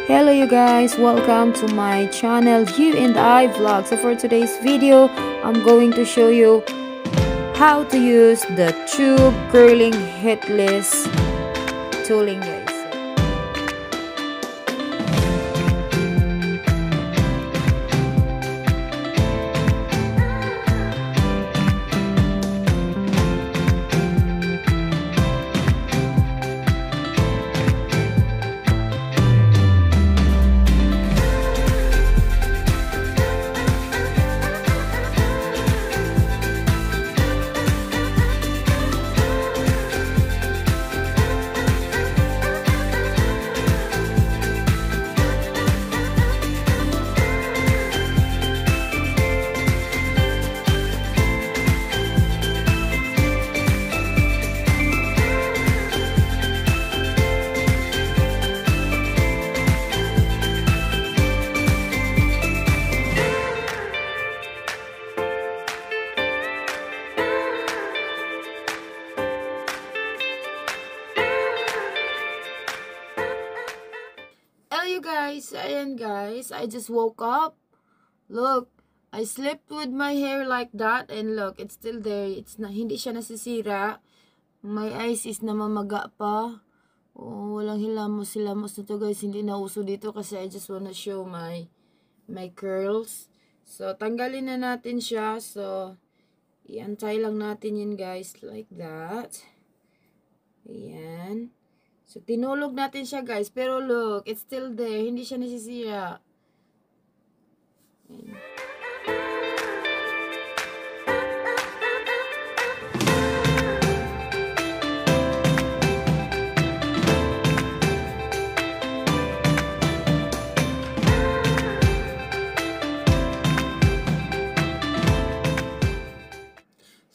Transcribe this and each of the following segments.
Hello you guys, welcome to my channel You and I Vlog. So for today's video, I'm going to show you how to use the tube curling headless tooling, guys. Hello you guys, ayan guys, I just woke up. Look, I slept with my hair like that and look, it's still there. It's na, hindi siya nasisira. My eyes is namamaga pa. Oh, walang hilamos-hilamos na to guys. Hindi na uso dito kasi I just wanna show my curls. So, tanggalin na natin siya. So, i-antay lang natin yun guys like that. Ayan. So, tinulog natin siya guys. Pero look, it's still there. Hindi siya nasisira. Ayan.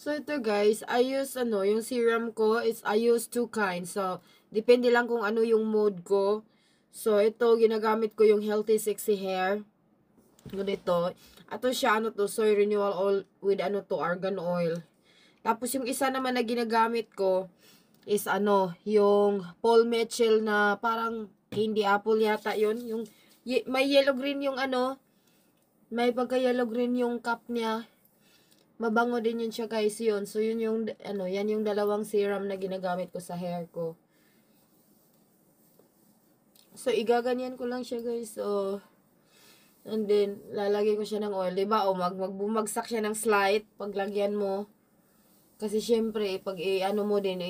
So, ito guys, I use yung serum ko, I use two kinds. So, depende lang kung ano yung mode ko. So, ito, ginagamit ko yung Healthy Sexy Hair. Ganito. Ato siya, Soy Renewal Oil with argan oil. Tapos, yung isa naman na ginagamit ko is yung Paul Mitchell na parang candy apple yata yun. Yung, may yellow-green yung may pagka-yellow-green yung cup niya. Mabango din yun siya guys yun. So yun yung yan yung dalawang serum na ginagamit ko sa hair ko. So igaganyan ko lang siya guys. So and then lalagay ko siya ng oil, 'di ba? O magbumagsak siya ng slight paglagyan mo. Kasi syempre pag mo din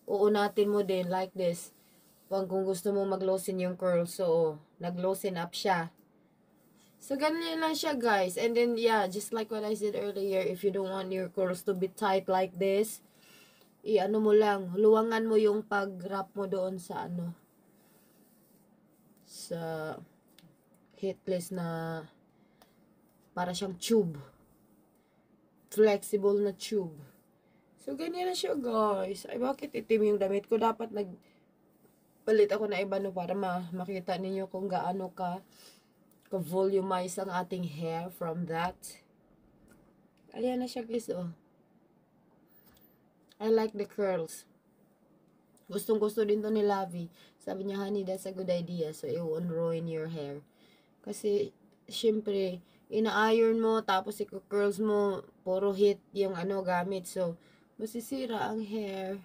uunatin mo din like this. Kung gusto mo mag-loosen yung curl, so nag-loosen up siya. So, ganyan lang siya, guys. And then, yeah, just like what I said earlier, if you don't want your curls to be tight like this, mo lang, luwangan mo yung pag-wrap mo doon sa sa headless na para siyang tube. Flexible na tube. So, ganyan na siya, guys. Ay, bakit itim yung damit ko? Dapat nagpalit ako na iba para makita ninyo kung gaano ka-volumize ang ating hair from that. Ayan na siya guys, oh. I like the curls. Gustong-gusto din to ni Lavi. Sabi niya, honey, that's a good idea. So, it won't ruin your hair. Kasi, syempre, ina-iron mo, tapos i-curls mo, puro heat yung gamit. So, masisira ang hair.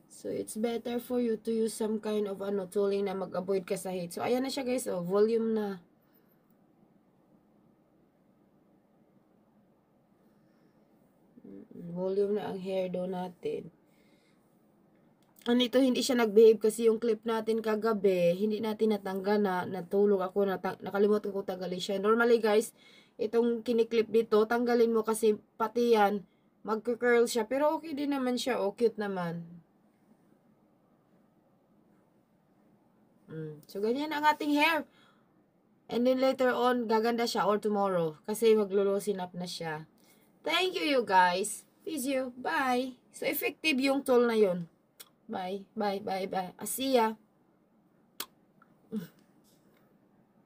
So, it's better for you to use some kind of tooling na mag-avoid ka sa heat. So, ayan na siya guys, oh. Volume na. Volume na ang hair do natin. Ito, hindi siya nag-behave kasi yung clip natin kagabi, hindi natin natanggal natulog ako, nakalimutan ko tanggalin siya. Normally guys, itong kiniklip dito, tanggalin mo kasi pati yan, magka-curl siya. Pero okay din naman siya, cute naman. So, ganyan ang ating hair. And then later on, gaganda siya or tomorrow kasi maglo-loosen up na siya. Thank you guys. Peace you. Bye. So, effective yung tool na yun. Bye. Bye. Bye. Bye. See ya.